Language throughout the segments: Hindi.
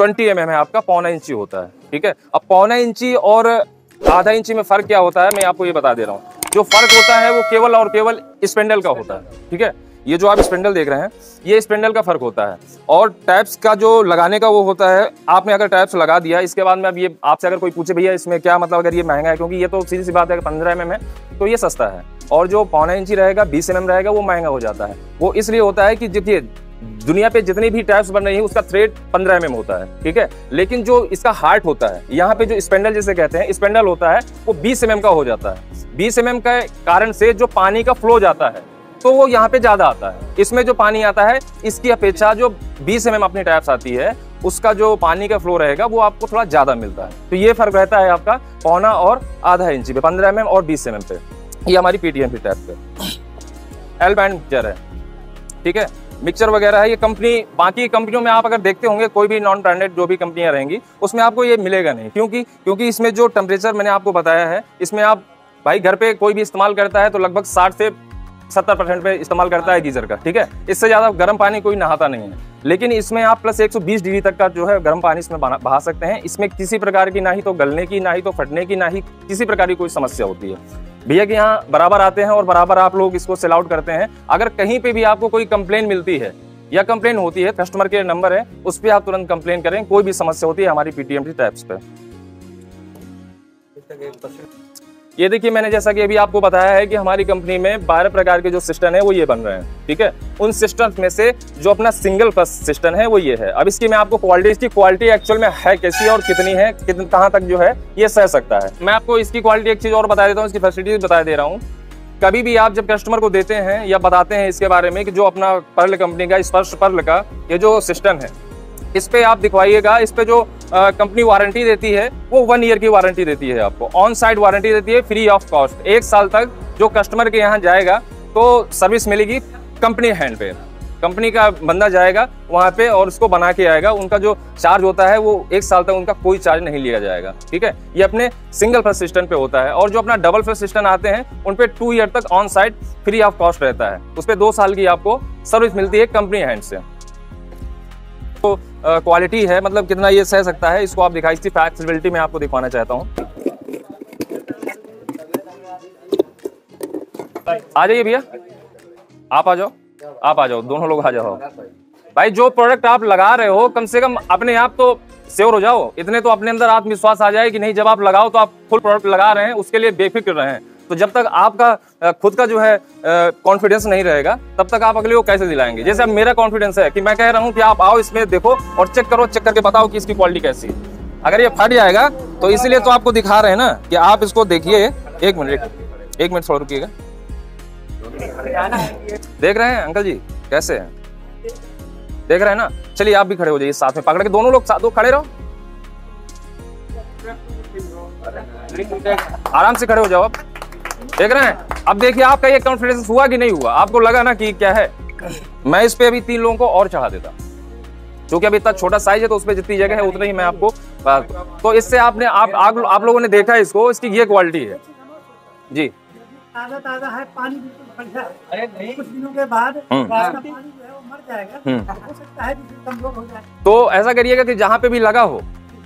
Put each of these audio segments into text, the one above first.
20 mm है आपका, पौना इंची होता है, ठीक है। अब पौना इंची और आधा इंची में फर्क क्या होता है, मैं आपको ये बता दे रहा हूँ। जो फर्क होता है वो केवल और केवल स्पेंडल का होता है, ठीक है। ये जो आप स्पेंडल देख रहे हैं, ये स्पेंडल का फर्क होता है। और टैप्स का जो लगाने का वो होता है, आपने अगर टैप्स लगा दिया, इसके बाद में अब ये आपसे अगर कोई पूछे भैया इसमें क्या मतलब, अगर ये महंगा है, क्योंकि ये तो सीधी सी बात है कि 15 mm है तो ये सस्ता है, और जो पौना इंची रहेगा 20 mm रहेगा वो महंगा हो जाता है। वो इसलिए होता है कि देखिए दुनिया पे जितनी भी टैप्स बन रही है उसका थ्रेड 15 mm होता है, ठीक है। लेकिन जो इसका हार्ट होता है, यहाँ पे जो स्पेंडल जिसे कहते हैं, स्पेंडल होता है वो 20 mm का हो जाता है। 20 mm के कारण से जो पानी का फ्लो जाता है तो वो यहाँ पे ज्यादा आता है। इसमें जो पानी आता है इसकी अपेक्षा जो 20 mm अपनी टैप्स आती है उसका जो पानी का फ्लो रहेगा वो आपको थोड़ा ज्यादा मिलता है। तो ये फर्क रहता है आपका पौना और आधा इंची पे, 15 mm और 20 mm पे। ये हमारी PTMP टैप पे एल बैंड मिक्सचर है, ठीक है। मिक्सचर वगैरह है ये कंपनी, बाकी कंपनियों में आप अगर देखते होंगे कोई भी नॉन ब्रांडेड जो भी कंपनियां रहेंगी उसमें आपको ये मिलेगा नहीं, क्योंकि इसमें जो टेम्परेचर मैंने आपको बताया है, इसमें आप भाई घर पे कोई भी इस्तेमाल करता है तो लगभग 60 से 70% पे इस्तेमाल करता है गीजर का, ठीक है। इससे ज्यादा गर्म पानी कोई नहाता नहीं है। लेकिन इसमें आप प्लस 120 डिग्री तक का जो है गर्म पानी इसमें बहा सकते हैं। इसमें किसी प्रकार की ना ही तो गलने की, ना ही तो फटने की, ना ही किसी प्रकार की कोई समस्या होती है। भैया के यहाँ बराबर आते हैं और बराबर आप लोग इसको सेल आउट करते हैं। अगर कहीं पे भी आपको कोई कंप्लेन मिलती है या कंप्लेन होती है, कस्टमर केयर नंबर है, उस पर आप तुरंत कंप्लेन करें। कोई भी समस्या होती है हमारी PTMP टैप्स पे। ये देखिए मैंने जैसा कि अभी आपको बताया है कि हमारी कंपनी में 12 प्रकार के जो सिस्टम है वो ये बन रहे हैं, ठीक है। उन सिस्टम में से जो अपना सिंगल फर्स्ट सिस्टम है वो ये है। अब इसकी मैं आपको इसकी क्वालिटी एक्चुअल में है कैसी और कितनी है, कहाँ तक जो है ये सह सकता है। मैं आपको इसकी क्वालिटी एक चीज और बता देता हूँ, इसकी फैसिलिटीज बता दे रहा हूँ। कभी भी आप जब कस्टमर को देते हैं या बताते हैं इसके बारे में कि जो अपना पर्ल कंपनी का स्पर्श पर्ल का ये जो सिस्टम है, इस पे आप दिखवाइएगा, इस पे जो कंपनी वारंटी देती है वो 1 ईयर की वारंटी देती है, आपको ऑन साइट वारंटी देती है फ्री ऑफ कॉस्ट। 1 साल तक जो कस्टमर के यहाँ जाएगा तो सर्विस मिलेगी कंपनी हैंड पे। कंपनी का बंदा जाएगा वहाँ पे और उसको बना के आएगा। उनका जो चार्ज होता है वो 1 साल तक उनका कोई चार्ज नहीं लिया जाएगा, ठीक है। ये अपने सिंगल फर्स्ट सिस्टम पे होता है। और जो अपना डबल फर्स्ट सिस्टम आते हैं उन पे 2 ईयर तक on site free of cost रहता है। उस पर 2 साल की आपको सर्विस मिलती है कंपनी हैंड से। तो क्वालिटी है, मतलब कितना ये सह सकता है, इसको आप दिखाई, इसकी फ्लेक्सिबिलिटी मैं आपको दिखाना चाहता हूँ। आ जाइए भैया, आप आ जाओ, आप आ जाओ, दोनों लोग आ जाओ। भाई जो प्रोडक्ट आप लगा रहे हो कम से कम अपने आप तो श्योर हो जाओ, इतने तो अपने अंदर आत्मविश्वास आ जाए कि नहीं जब आप लगाओ तो आप फुल प्रोडक्ट लगा रहे हैं, उसके लिए बेफिक्र रहें। तो जब तक आपका खुद का जो है कॉन्फिडेंस नहीं रहेगा तब तक आप अगले को कैसे दिलाएंगे। जैसे अब मेरा कॉन्फिडेंस है कि मैं कह रहा हूं कि आप आओ इसमें देखो और चेक करो, चेक करके बताओ कि इसकी क्वालिटी कैसी है। अगर ये फट जाएगा तो इसीलिए तो आपको दिखा रहे हैं ना कि आप इसको देखिए। एक मिनट थोड़ा रुकिएगा। देख रहे हैं अंकल जी कैसे है, देख रहे हैं ना। चलिए आप भी खड़े हो जाइए, साथ में पकड़ के दोनों लोग साथ खड़े रहो, आराम से खड़े हो जाओ। आप देख रहे हैं, अब देखिए आपका ये कॉन्फिडेंस हुआ कि नहीं हुआ, आपको लगा ना कि क्या है। मैं इस पे अभी 3 लोगों को और चढ़ा देता, क्योंकि अभी इतना छोटा साइज है तो उस पे जितनी जगह है उतनी ही मैं आपको। तो इससे आपने आप लोगों ने देखा इसको, इसकी ये क्वालिटी है जी। ताजा है, पानी बिल्कुल बढ़िया है। कुछ दिनों के बाद पानी जो है वो मर जाएगा, हो सकता है कमजोर हो जाए। तो ऐसा करिएगा कि जहाँ पे भी लगा हो,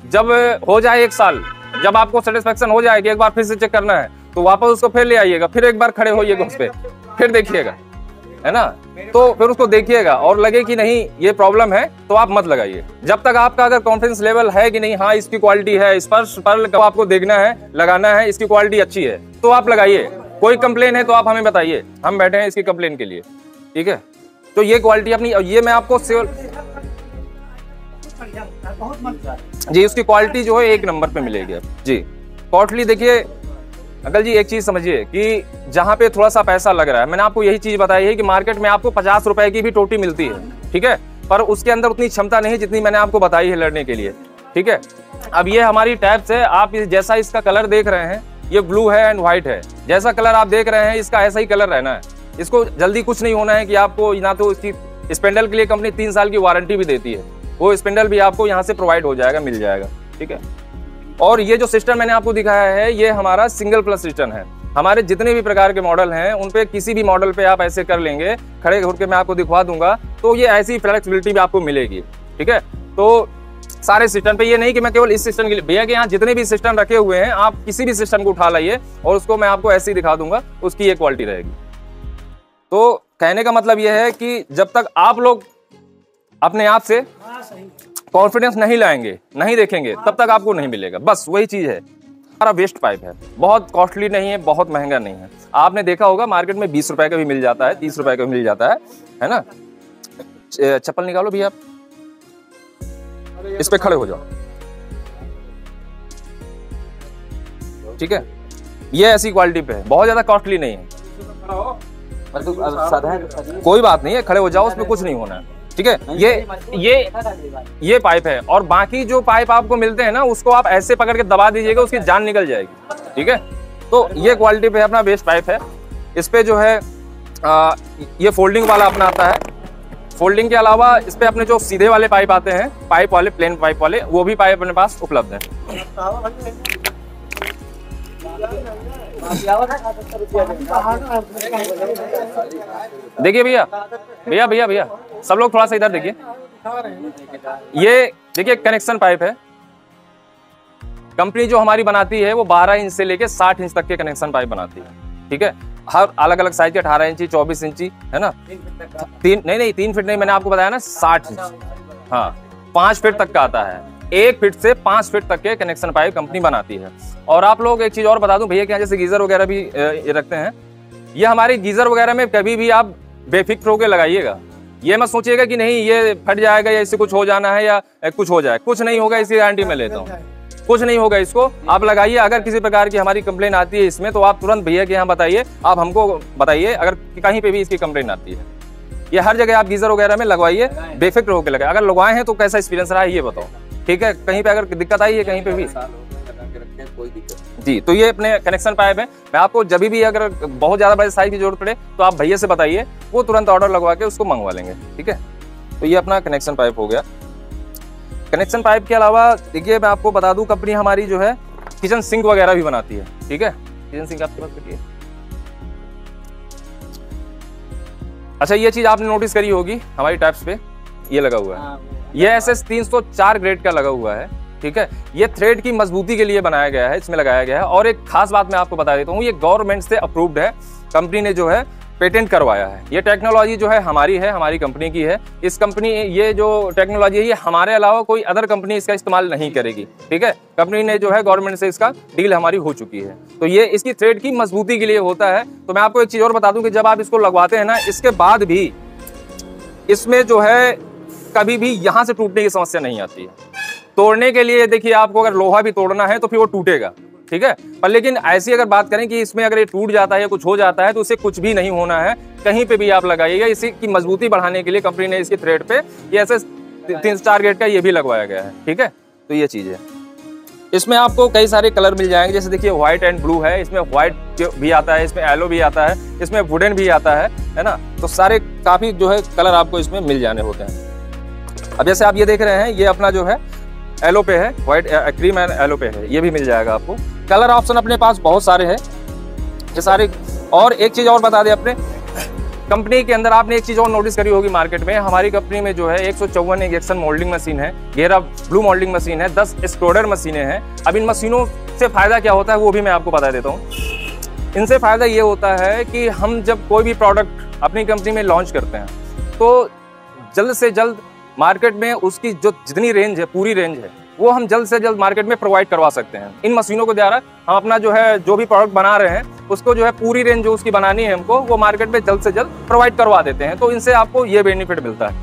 जब हो जाए 1 साल, जब आपको सेटिस्फेक्शन हो जाए कि एक बार फिर से चेक करना है तो वापस उसको फिर ले आइएगा, फिर एक बार खड़े होइएगा उस पे, फिर देखिएगा, है ना। तो फिर उसको देखिएगा और लगे कि नहीं ये प्रॉब्लम है तो आप मत लगाइए। जब तक आपका अगर कॉन्फिडेंस लेवल है कि नहीं हाँ इसकी क्वालिटी है, स्पर्श पर्ल का आपको देखना है, लगाना है, इसकी क्वालिटी अच्छी है तो आप लगाइए। कोई कंप्लेन है तो आप हमें बताइए, हम बैठे हैं इसकी कंप्लेन के लिए, ठीक है। तो ये क्वालिटी अपनी, ये मैं आपको जी उसकी क्वालिटी जो है 1 नंबर पे मिलेगी अब जी। कॉटली देखिए अंकल जी, एक चीज समझिए कि जहाँ पे थोड़ा सा पैसा लग रहा है, मैंने आपको यही चीज बताई है कि मार्केट में आपको 50 रुपए की भी टोटी मिलती है, ठीक है, पर उसके अंदर उतनी क्षमता नहीं जितनी मैंने आपको बताई है लड़ने के लिए, ठीक है। अब ये हमारी टैप्स है, आप जैसा इसका कलर देख रहे हैं ये ब्लू है एंड व्हाइट है, जैसा कलर आप देख रहे हैं इसका ऐसा ही कलर रहना है। इसको जल्दी कुछ नहीं होना है कि आपको ना तो इसकी स्पेंडल के लिए कंपनी 3 साल की वारंटी भी देती है, वो स्पेंडल भी आपको यहाँ से प्रोवाइड हो जाएगा, मिल जाएगा, ठीक है। और ये जो सिस्टम मैंने आपको दिखाया है ये हमारा सिंगल प्लस सिस्टम है। हमारे जितने भी प्रकार के मॉडल हैं उन पे किसी भी मॉडल पे आप ऐसे कर लेंगे, खड़े होकर मैं आपको दिखवा दूंगा, तो ये ऐसी फ्लेक्सिबिलिटी भी आपको मिलेगी, ठीक है। तो सारे सिस्टम पे। ये नहीं कि मैं केवल इस सिस्टम के लिए, भैया के यहाँ जितने भी सिस्टम रखे हुए हैं आप किसी भी सिस्टम को उठा लाइए और उसको मैं आपको ऐसे ही दिखा दूंगा, उसकी ये क्वालिटी रहेगी। तो कहने का मतलब ये है कि जब तक आप लोग अपने आप से कॉन्फिडेंस नहीं लाएंगे, नहीं देखेंगे, तब तक आपको नहीं मिलेगा। बस वही चीज है। हमारा वेस्ट पाइप है, बहुत कॉस्टली नहीं है, बहुत महंगा नहीं है। आपने देखा होगा मार्केट में 20 रुपए का भी मिल जाता है, 30 रुपए का भी मिल जाता है ना। चप्पल निकालो भैया, इस पे खड़े हो जाओ, ठीक है। ये ऐसी क्वालिटी पे है, बहुत ज्यादा कॉस्टली नहीं है, कोई बात नहीं है, खड़े हो जाओ, उसमें कुछ नहीं होना है, ठीक है। ये पाइप है, और बाकी जो पाइप आपको मिलते हैं ना, उसको आप ऐसे पकड़ के दबा दीजिएगा, उसकी जान निकल जाएगी, ठीक है। तो ये क्वालिटी पे अपना वेस्ट पाइप है। इस पे जो है ये फोल्डिंग वाला अपना आता है। फोल्डिंग के अलावा इस पे अपने जो सीधे वाले पाइप आते हैं, पाइप वाले, प्लेन पाइप वाले, वो भी पाइप अपने पास उपलब्ध है। देखिए भैया, भैया भैया भैया सब लोग थोड़ा सा इधर देखिए। ये देखिए कनेक्शन पाइप है। कंपनी जो हमारी बनाती है वो 12 इंच से लेके 60 इंच तक के कनेक्शन पाइप बनाती है, ठीक है। हर अलग अलग साइज के 18 इंची, 24 इंची, है ना। 3 फीट नहीं, मैंने आपको बताया ना 60 इंच, हाँ 5 फीट तक का आता है। 1 फीट से 5 फीट तक के कनेक्शन पाइप कंपनी बनाती है। और आप लोग एक चीज और बता दूं, भैया के यहाँ जैसे गीजर वगैरह भी रखते हैं, ये हमारी गीजर वगैरह में कभी भी आप बेफिक्र होकर लगाइएगा। ये मत सोचिएगा कि नहीं ये फट जाएगा या इससे कुछ हो जाना है या कुछ हो जाए, कुछ नहीं होगा, इसकी गारंटी मैं लेता हूँ, कुछ नहीं होगा। इसको आप लगाइए। अगर किसी प्रकार की हमारी कंप्लेन आती है इसमें, तो आप तुरंत भैया के यहाँ बताइए, आप हमको बताइए अगर कहीं पे भी इसकी कंप्लेन आती है। ये हर जगह आप गीजर वगैरह में लगवाइए, बेफिक्र होकर लगाए। अगर लगवाए हैं तो कैसा एक्सपीरियंस रहा है ये बताओ, ठीक है। कहीं पे अगर दिक्कत आई है कहीं पे भी जी, तो ये अपने कनेक्शन पाइप है। मैं आपको जब भी अगर बहुत ज्यादा बड़े साइज की जरूरत पड़े तो आप भैया से बताइए, वो तुरंत ऑर्डर लगवा के उसको मंगवा लेंगे, ठीक है। तो ये अपना कनेक्शन पाइप हो गया। कनेक्शन पाइप के अलावा देखिए मैं आपको बता दूं, कंपनी हमारी जो है किचन सिंक वगैरह भी बनाती है, ठीक है। किचन सिंक आपके पास कितनी है? अच्छा, ये चीज आपने नोटिस करी होगी हमारी टैप्स पे ये लगा हुआ है, ये SS 304 ग्रेड का लगा हुआ है, ठीक है। ये थ्रेड की मजबूती के लिए बनाया गया है, इसमें लगाया गया है। और एक खास बात मैं आपको बता देता हूँ, ये गवर्नमेंट से अप्रूव्ड है, कंपनी ने जो है पेटेंट करवाया है। ये टेक्नोलॉजी जो है हमारी है, हमारी कंपनी की है। इस कंपनी, ये जो टेक्नोलॉजी है ये हमारे अलावा कोई अदर कंपनी इसका इस्तेमाल नहीं करेगी, ठीक है। कंपनी ने जो है गवर्नमेंट से इसका डील हमारी हो चुकी है। तो ये इसकी थ्रेड की मजबूती के लिए होता है। तो मैं आपको एक चीज और बता दूं कि जब आप इसको लगवाते हैं ना, इसके बाद भी इसमें जो है कभी भी यहां से टूटने की समस्या नहीं आती है। तोड़ने के लिए देखिए, आपको अगर लोहा भी तोड़ना है तो फिर वो टूटेगा, ठीक है। पर लेकिन ऐसी अगर बात करें कि इसमें अगर ये टूट जाता है या कुछ हो जाता है तो उससे कुछ भी नहीं होना है। कहीं पे भी आप लगाइएगा। इसी की मजबूती बढ़ाने के लिए कंपनी ने इसकी थ्रेड पे ये ऐसे 3 गेट का ये भी लगवाया गया है, ठीक है। तो ये चीज है। इसमें आपको कई सारे कलर मिल जाएंगे, जैसे देखिए व्हाइट एंड ब्लू है, इसमें व्हाइट भी आता है, इसमें येलो भी आता है, इसमें वुडन भी आता है ना। तो सारे काफी जो है कलर आपको इसमें मिल जाने होते हैं। अब जैसे आप ये देख रहे हैं, ये अपना जो है येलो पे है, व्हाइट क्रीम एंड येलो पे है, ये भी मिल जाएगा आपको। कलर ऑप्शन अपने पास बहुत सारे हैं ये सारे। और एक चीज और बता दें, अपने कंपनी के अंदर आपने एक चीज और नोटिस करी होगी मार्केट में, हमारी कंपनी में जो है 154 इंजेक्शन मोल्डिंग मशीन है, 11 ब्लू मोल्डिंग मशीन है, 10 एक्सप्लोडर मशीनें हैं। अब इन मशीनों से फायदा क्या होता है वो भी मैं आपको बता देता हूँ। इनसे फायदा ये होता है कि हम जब कोई भी प्रोडक्ट अपनी कंपनी में लॉन्च करते हैं तो जल्द से जल्द मार्केट में उसकी जो जितनी रेंज है, पूरी रेंज है, वो हम जल्द से जल्द मार्केट में प्रोवाइड करवा सकते हैं। इन मशीनों के द्वारा हम अपना जो है जो भी प्रोडक्ट बना रहे हैं उसको जो है पूरी रेंज जो उसकी बनानी है हमको, वो मार्केट में जल्द से जल्द प्रोवाइड करवा देते हैं। तो इनसे आपको ये बेनिफिट मिलता है,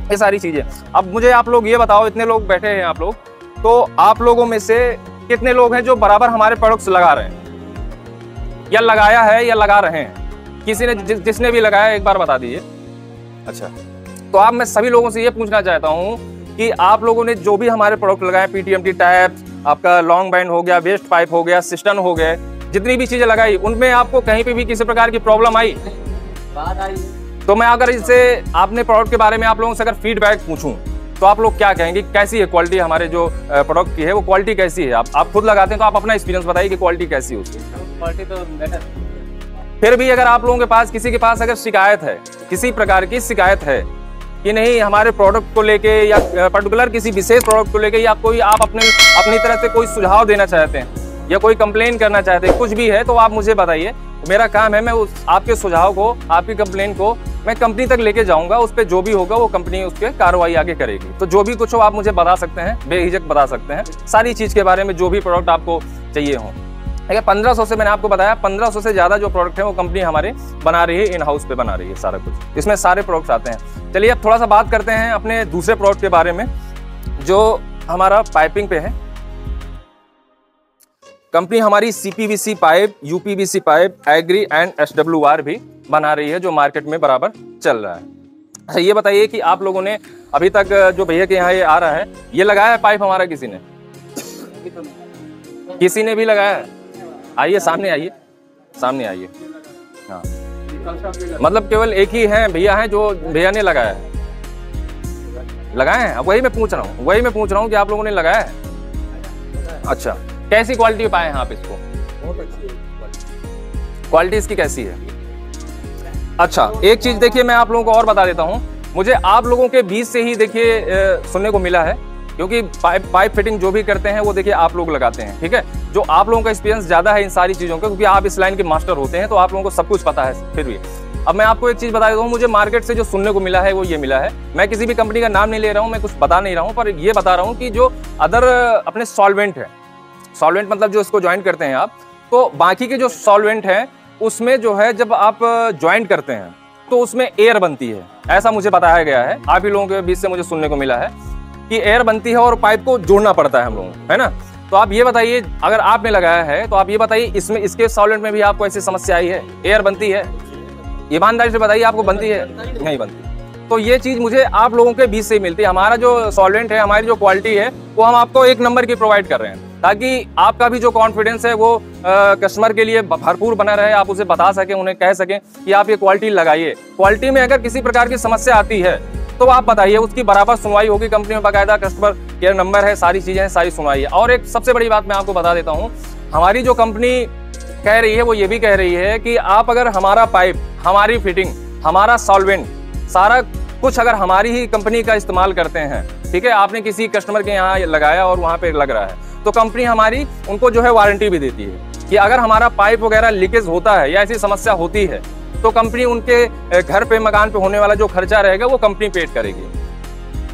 ये सारी चीजें। अब मुझे आप लोग ये बताओ, इतने लोग बैठे हैं आप लोग, तो आप लोगों में से कितने लोग हैं जो बराबर हमारे प्रोडक्ट्स लगा रहे हैं, या लगाया है या लगा रहे हैं? किसी ने जिसने भी लगाया एक बार बता दीजिए। अच्छा, तो आप मैं सभी लोगों से ये पूछना चाहता हूँ कि आप लोगों ने जो भी हमारे प्रोडक्ट लगाए, PTMT टैप, आपका लॉन्ग बैंड हो गया, वेस्ट पाइप हो गया, सिस्टम हो गए, जितनी भी चीजें लगाई, उनमें आपको कहीं पे भी किसी प्रकार की प्रॉब्लम आई? तो मैं अगर इससे आपने प्रोडक्ट के बारे में आप लोगों से अगर फीडबैक पूछूं तो आप लोग क्या कहेंगे, कैसी है क्वालिटी हमारे जो प्रोडक्ट की है, वो क्वालिटी कैसी है? आप खुद लगाते हैं तो आप अपना एक्सपीरियंस बताइए कि क्वालिटी कैसी है उसकी। क्वालिटी तो बेटर। फिर भी अगर आप लोगों के पास किसी के पास अगर शिकायत है, किसी प्रकार की शिकायत है, कि नहीं हमारे प्रोडक्ट को लेके या पर्टिकुलर किसी विशेष प्रोडक्ट को लेके या कोई आप अपनी तरफ से कोई सुझाव देना चाहते हैं या कोई कंप्लेन करना चाहते हैं, कुछ भी है तो आप मुझे बताइए। मेरा काम है मैं आपके सुझाव को, आपकी कंप्लेन को मैं कंपनी तक लेके जाऊंगा, उस पर जो भी होगा वो कंपनी उस पर कार्रवाई आगे करेगी। तो जो भी कुछ हो आप मुझे बता सकते हैं, बेहिचक बता सकते हैं सारी चीज़ के बारे में, जो भी प्रोडक्ट आपको चाहिए हो। अगर 1500 से मैंने आपको बताया, 1500 से ज़्यादा जो प्रोडक्ट है वो कंपनी हमारे बना रही है, इन हाउस पे बना रही है सारा कुछ, इसमें सारे प्रोडक्ट्स आते हैं। चलिए अब थोड़ा सा बात करते हैं अपने दूसरे प्रोडक्ट के बारे में जो हमारा पाइपिंग पे है। कंपनी हमारी CPVC pipe, UPVC pipe, agri and SWR भी बना रही है जो मार्केट में बराबर चल रहा है। अच्छा ये बताइए कि आप लोगों ने अभी तक जो भैया के यहाँ ये आ रहा है, ये लगाया है पाइप हमारा किसी ने? किसी ने भी लगाया है? आइए सामने आइए, सामने आइए। हाँ मतलब केवल एक ही है भैया हैं जो भैया ने लगाया है, लगाए हैं? वही मैं पूछ रहा हूँ कि आप लोगों ने लगाया है? अच्छा कैसी क्वालिटी पाए हैं आप इसको? बहुत अच्छी क्वालिटी इसकी कैसी है? अच्छा एक चीज देखिए मैं आप लोगों को और बता देता हूँ, मुझे आप लोगों के बीच से ही देखिए सुनने को मिला है, क्योंकि पाइप फिटिंग जो भी करते हैं वो देखिए आप लोग लगाते हैं, ठीक है। जो आप लोगों का एक्सपीरियंस ज़्यादा है इन सारी चीज़ों का, क्योंकि आप इस लाइन के मास्टर होते हैं तो आप लोगों को सब कुछ पता है। फिर भी अब मैं आपको एक चीज़ बता देता हूँ, मुझे मार्केट से जो सुनने को मिला है वो ये मिला है, मैं किसी भी कंपनी का नाम नहीं ले रहा हूँ, मैं कुछ बता नहीं रहा हूँ, पर ये बता रहा हूँ कि जो अदर अपने सॉल्वेंट है, सॉल्वेंट मतलब जो इसको ज्वाइंट करते हैं आप, तो बाकी के जो सॉल्वेंट हैं उसमें जो है जब आप ज्वाइंट करते हैं तो उसमें एयर बनती है, ऐसा मुझे बताया गया है, आप ही लोगों के बीच से मुझे सुनने को मिला है कि एयर बनती है और पाइप को जोड़ना पड़ता है हम लोगों को, है ना। तो आप ये बताइए अगर आपने लगाया है तो आप ये बताइए इसमें इसके सॉल्वेंट में भी आपको ऐसी समस्या आई है? एयर बनती है? ईमानदारी से बताइए आपको बनती है? नहीं बनती। तो ये चीज़ मुझे आप लोगों के बीच से मिलती है। हमारा जो सॉल्वेंट है, हमारी जो क्वालिटी है वो हम आपको एक नंबर की प्रोवाइड कर रहे हैं, ताकि आपका भी जो कॉन्फिडेंस है वो कस्टमर के लिए भरपूर बना रहे, आप उसे बता सकें, उन्हें कह सकें कि आप ये क्वालिटी लगाइए। क्वालिटी में अगर किसी प्रकार की समस्या आती है तो आप बताइए, उसकी बराबर सुनवाई होगी। कंपनी में बाकायदा कस्टमर केयर नंबर है, सारी चीज़ें हैं, सारी सुनवाई है। और एक सबसे बड़ी बात मैं आपको बता देता हूँ, हमारी जो कंपनी कह रही है वो ये भी कह रही है कि आप अगर हमारा पाइप, हमारी फिटिंग, हमारा सॉल्वेंट, सारा कुछ अगर हमारी ही कंपनी का इस्तेमाल करते हैं, ठीक है, आपने किसी कस्टमर के यहाँ लगाया और वहाँ पे लग रहा है, तो कंपनी हमारी उनको जो है वारंटी भी देती है कि अगर हमारा पाइप वगैरह लीकेज होता है या ऐसी समस्या होती है तो कंपनी उनके घर पे, मकान पे होने वाला जो खर्चा रहेगा वो कंपनी पेड करेगी।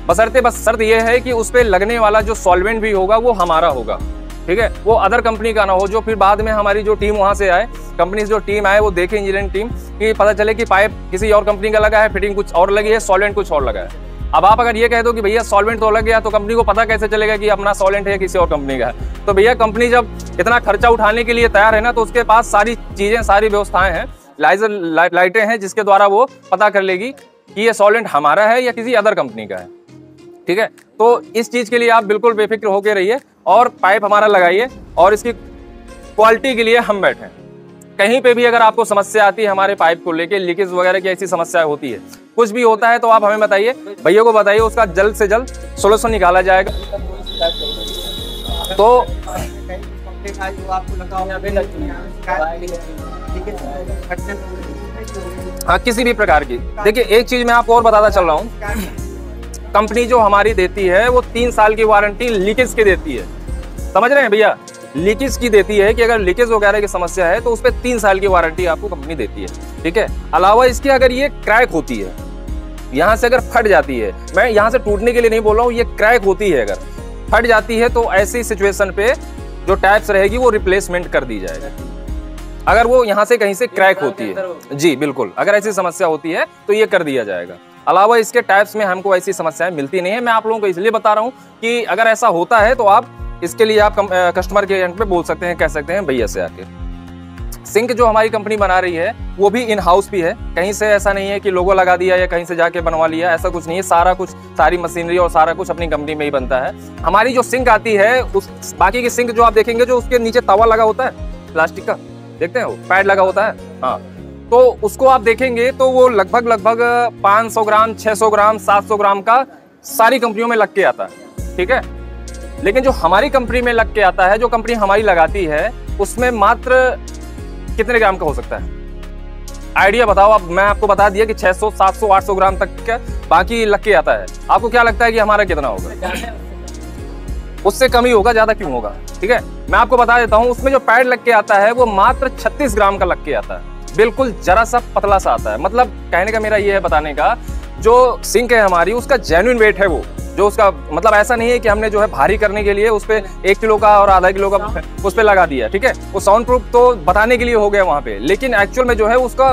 बशर्ते बस शर्त यह है कि उस पर लगने वाला जो सॉल्वेंट भी होगा वो हमारा होगा, ठीक है, वो अदर कंपनी का ना हो, जो फिर बाद में हमारी जो टीम वहाँ से आए, कंपनी से जो टीम आए वो देखे, इंजीनियरिंग टीम, कि पता चले कि पाइप किसी और कंपनी का लगा है, फिटिंग कुछ और लगी है, सॉल्वेंट कुछ और लगा है। अब आप अगर ये कह दो कि भैया सॉल्वेंट तो लग गया, तो कंपनी को पता कैसे चलेगा कि अपना सॉल्वेंट है किसी और कंपनी का है? तो भैया कंपनी जब इतना खर्चा उठाने के लिए तैयार है ना, तो उसके पास सारी चीज़ें, सारी व्यवस्थाएं हैं, लाइजर लाइटें हैं, जिसके द्वारा वो पता कर लेगी कि ये सॉल्वेंट हमारा है या किसी अदर कंपनी का है, ठीक है। तो इस चीज़ के लिए आप बिल्कुल बेफिक्र होकर रहिए और पाइप हमारा लगाइए, और इसकी क्वालिटी के लिए हम बैठे हैं। कहीं पे भी अगर आपको समस्या आती है हमारे पाइप को लेके, लीकेज वगैरह की ऐसी समस्या होती है, कुछ भी होता है, तो आप हमें बताइए, भैया को बताइए, उसका जल्द से जल्द सोल्यूशन निकाला जाएगा। तो हाँ किसी भी प्रकार की, देखिए एक चीज मैं आपको और बताता चल रहा हूँ, कंपनी जो हमारी देती है वो 3 साल की वारंटी लीकेज की देती है, समझ रहे हैं भैया, लीकेज की देती है कि अगर लीकेज वगैरह की समस्या है तो उस पर 3 साल की वारंटी आपको कंपनी देती है, ठीक है। अलावा इसके अगर ये क्रैक होती है, यहाँ से अगर फट जाती है, मैं यहाँ से टूटने के लिए नहीं बोल रहा हूँ, ये क्रैक होती है, अगर फट जाती है तो ऐसी सिचुएशन पे जो टैप्स रहेगी वो रिप्लेसमेंट कर दी जाएगी। अगर वो यहाँ से कहीं से क्रैक होती है, जी बिल्कुल, अगर ऐसी समस्या होती है तो ये कर दिया जाएगा। अलावा इसके टैप्स में हमको ऐसी समस्याएं मिलती नहीं है। मैं आप लोगों को इसलिए बता रहा हूँ कि अगर ऐसा होता है तो आप इसके लिए आप कस्टमर के एंड पे बोल सकते हैं, कह सकते हैं भैया से आके। सिंक जो हमारी कंपनी बना रही है वो भी इन हाउस भी है, कहीं से ऐसा नहीं है कि लोगो लगा दिया या कहीं से जाके बनवा लिया, ऐसा कुछ नहीं है। सारा कुछ, सारी मशीनरी और सारा कुछ अपनी कंपनी में ही बनता है। हमारी जो सिंक आती है, उस बाकी की सिंक जो आप देखेंगे जो उसके नीचे तवा लगा होता है प्लास्टिक का, देखते हैं वो पैड लगा होता है, हाँ, तो उसको आप देखेंगे तो वो लगभग 500 ग्राम, 600 ग्राम, 700 ग्राम का सारी कंपनियों में लग के आता है, ठीक है। लेकिन जो हमारी कंपनी में लग के आता है, जो कंपनी हमारी लगाती है, उसमें मात्र कितने ग्राम का हो सकता है? आइडिया बताओ। अब मैं आपको बता दिया कि 600, 700, 800 ग्राम तक का बाकी लग के आता है। आपको क्या लगता है कि हमारा कितना होगा? उससे कम ही होगा, ज्यादा क्यों होगा? ठीक है, मैं आपको बता देता हूँ, उसमें जो पैड लग के आता है वो मात्र 36 ग्राम का लग के आता है, बिल्कुल जरा सा पतला सा आता है। मतलब कहने का मेरा ये है बताने का, जो सिंक है हमारी उसका जेन्युइन वेट है वो, जो उसका मतलब ऐसा नहीं है कि हमने जो है भारी करने के लिए उस पे 1 किलो का और आधा किलो का उस पे लगा दिया। ठीक है, वो साउंड प्रूफ तो बताने के लिए हो गया वहाँ पे, लेकिन एक्चुअल में जो है उसका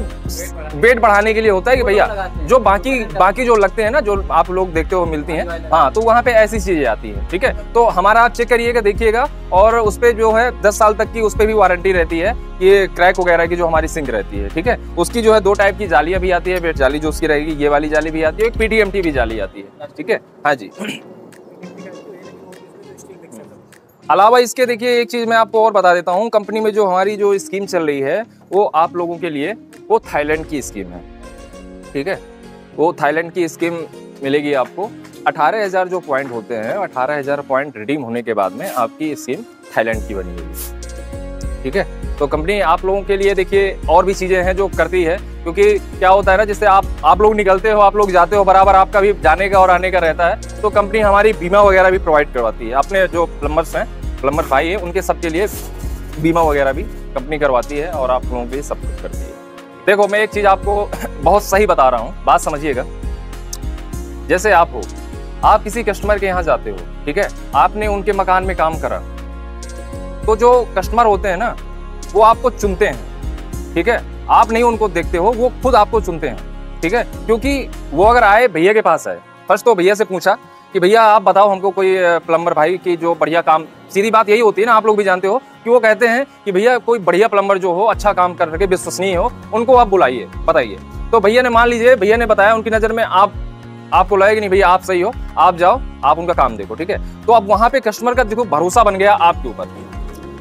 वेट बढ़ाने के लिए होता है कि भैया जो बाकी जो लगते हैं ना, जो आप लोग देखते हो मिलती हैं, हाँ, तो वहाँ पे ऐसी चीजें आती है। ठीक है, तो हमारा आप चेक करिएगा, देखिएगा, और उस पे जो है 10 साल तक की उस पे भी वारंटी रहती है, ये क्रैक वगैरह की जो हमारी सिंक रहती है। ठीक है, उसकी जो है 2 टाइप की जालियां भी आती है, वेट जाली जो उसकी रहेगी, ये वाली जाली भी आती है, एक PTMT भी जाली आती है। ठीक है, हाँ जी। अलावा इसके देखिए एक चीज मैं आपको और बता देता हूँ, कंपनी में जो हमारी जो स्कीम चल रही है वो आप लोगों के लिए वो थाईलैंड की स्कीम है। ठीक है, वो थाईलैंड की स्कीम मिलेगी आपको। 18,000 जो पॉइंट होते हैं, 18,000 पॉइंट रिडीम होने के बाद में आपकी स्कीम थाईलैंड की बनी हुई। ठीक है, तो कंपनी आप लोगों के लिए देखिए और भी चीजें हैं जो करती है, क्योंकि क्या होता है ना, जिससे आप लोग निकलते हो, आप लोग जाते हो, बराबर आपका भी जाने का और आने का रहता है, तो कंपनी हमारी बीमा वगैरह भी प्रोवाइड करवाती है। अपने जो प्लम्बर्स हैं, प्लम्बर भाई है, उनके सबके लिए बीमा वगैरह भी कंपनी करवाती है और आप लोगों के लिए सब कुछ करती है। देखो, मैं एक चीज आपको बहुत सही बता रहा हूँ, बात समझिएगा। जैसे आप किसी कस्टमर के यहाँ जाते हो, ठीक है, आपने उनके मकान में काम करा, तो जो कस्टमर होते हैं ना वो आपको चुनते हैं। ठीक है, आप नहीं उनको देखते हो, वो खुद आपको चुनते हैं। ठीक है, क्योंकि वो अगर आए, भैया के पास आए, फर्स्ट तो भैया से पूछा कि भैया आप बताओ हमको कोई प्लम्बर भाई की जो बढ़िया काम, सीधी बात यही होती है ना, आप लोग भी जानते हो कि वो कहते हैं कि भैया कोई बढ़िया प्लम्बर जो हो, अच्छा काम कर सके, विश्वसनीय हो, उनको आप बुलाइए, बताइए। तो भैया ने, मान लीजिए भैया ने बताया, उनकी नजर में आपको लगे कि नहीं भैया आप सही हो, आप जाओ, आप उनका काम देखो। ठीक है, तो अब वहां पे कस्टमर का देखो भरोसा बन गया आपके ऊपर।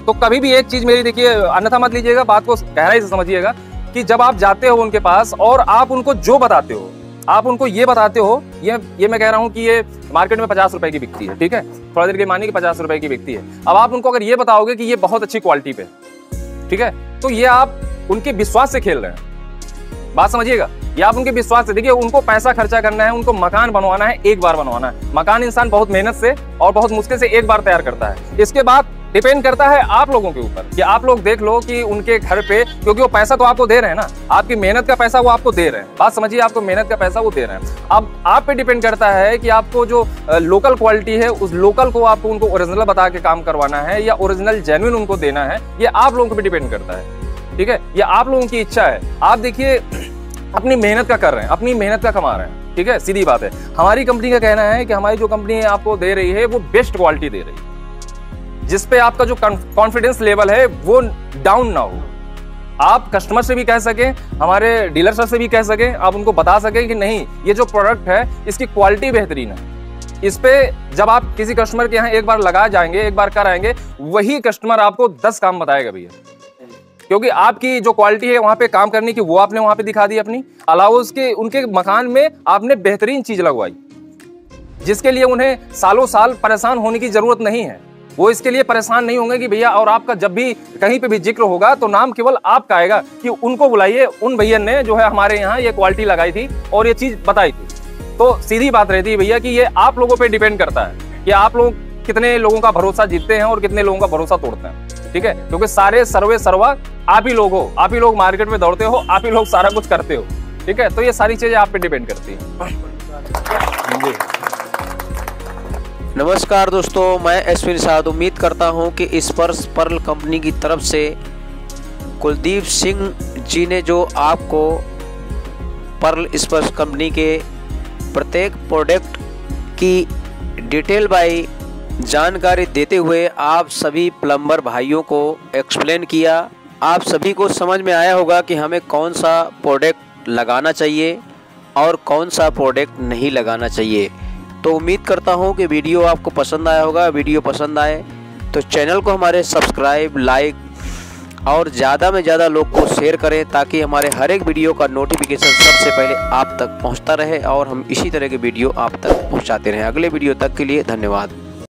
तो कभी भी एक चीज मेरी देखिए, अन्यथा मत लीजिएगा, बात को गहराई से समझिएगा कि जब आप जाते हो उनके पास और आप उनको जो बताते हो, आप उनको ये बताते हो, ये मैं कह रहा हूँ कि ये मार्केट में 50 रुपए की बिकती है। ठीक है, थोड़ा देर के मानिए कि 50 रुपए की बिकती है। अब आप उनको अगर ये बताओगे कि ये बहुत अच्छी क्वालिटी पे, ठीक है, तो ये आप उनके विश्वास से खेल रहे हैं। बात समझिएगा, ये आप उनके विश्वास से, देखिए उनको पैसा खर्चा करना है, उनको मकान बनवाना है, एक बार बनवाना है। मकान इंसान बहुत मेहनत से और बहुत मुश्किल से एक बार तैयार करता है। इसके बाद डिपेंड करता है आप लोगों के ऊपर कि आप लोग देख लो कि उनके घर पे, क्योंकि वो पैसा तो आपको दे रहे हैं ना, आपकी मेहनत का पैसा वो आपको दे रहे हैं। बात समझिए, आपको मेहनत का पैसा वो दे रहे हैं। अब आप पे डिपेंड करता है कि आपको जो लोकल क्वालिटी है, उस लोकल को आपको उनको ओरिजिनल बता के काम करवाना है या ओरिजिनल जेन्युइन उनको देना है, ये आप लोगों पे डिपेंड करता है। ठीक है, ये आप लोगों की इच्छा है। आप देखिए अपनी मेहनत का कर रहे हैं, अपनी मेहनत का कमा रहे हैं। ठीक है, सीधी बात है। हमारी कंपनी का कहना है कि हमारी जो कंपनी आपको दे रही है वो बेस्ट क्वालिटी दे रही है, जिसपे आपका जो कॉन्फिडेंस लेवल है वो डाउन ना हो। आप कस्टमर से भी कह सकें, हमारे डीलर से भी कह सकें, आप उनको बता सकें कि नहीं, ये जो प्रोडक्ट है इसकी क्वालिटी बेहतरीन है। इस पे जब आप किसी कस्टमर के यहाँ एक बार लगा जाएंगे, एक बार कर आएंगे, वही कस्टमर आपको 10 काम बताएगा भैया, क्योंकि आपकी जो क्वालिटी है वहां पे काम करने की, वो आपने वहां पे दिखा दी अपनी। अलावा उसके उनके मकान में आपने बेहतरीन चीज लगवाई, जिसके लिए उन्हें सालों साल परेशान होने की जरूरत नहीं है। वो इसके लिए परेशान नहीं होंगे कि भैया, और आपका जब भी कहीं पे भी जिक्र होगा तो नाम केवल आपका आएगा कि उनको बुलाइए, उन भैया ने जो है हमारे यहाँ ये क्वालिटी लगाई थी और ये चीज बताई थी। तो सीधी बात रहती है भैया कि ये आप लोगों पे डिपेंड करता है कि आप लोग कितने लोगों का भरोसा जीतते हैं और कितने लोगों का भरोसा तोड़ते हैं। ठीक है, क्योंकि सारे सर्वे सर्वा आप ही लोग हो, आप ही लोग मार्केट में दौड़ते हो, आप ही लोग सारा कुछ करते हो। ठीक है, तो ये सारी चीजें आप पे डिपेंड करती है। नमस्कार दोस्तों, मैं एसपी निषाद। उम्मीद करता हूं कि स्पर्श पर्ल कंपनी की तरफ से कुलदीप सिंह जी ने जो आपको पर्ल स्पर्श कंपनी के प्रत्येक प्रोडक्ट की डिटेल बाई जानकारी देते हुए आप सभी प्लम्बर भाइयों को एक्सप्लेन किया। आप सभी को समझ में आया होगा कि हमें कौन सा प्रोडक्ट लगाना चाहिए और कौन सा प्रोडक्ट नहीं लगाना चाहिए। तो उम्मीद करता हूं कि वीडियो आपको पसंद आया होगा। वीडियो पसंद आए तो चैनल को हमारे सब्सक्राइब, लाइक और ज़्यादा में ज़्यादा लोग को शेयर करें, ताकि हमारे हर एक वीडियो का नोटिफिकेशन सबसे पहले आप तक पहुंचता रहे और हम इसी तरह के वीडियो आप तक पहुंचाते रहें। अगले वीडियो तक के लिए धन्यवाद।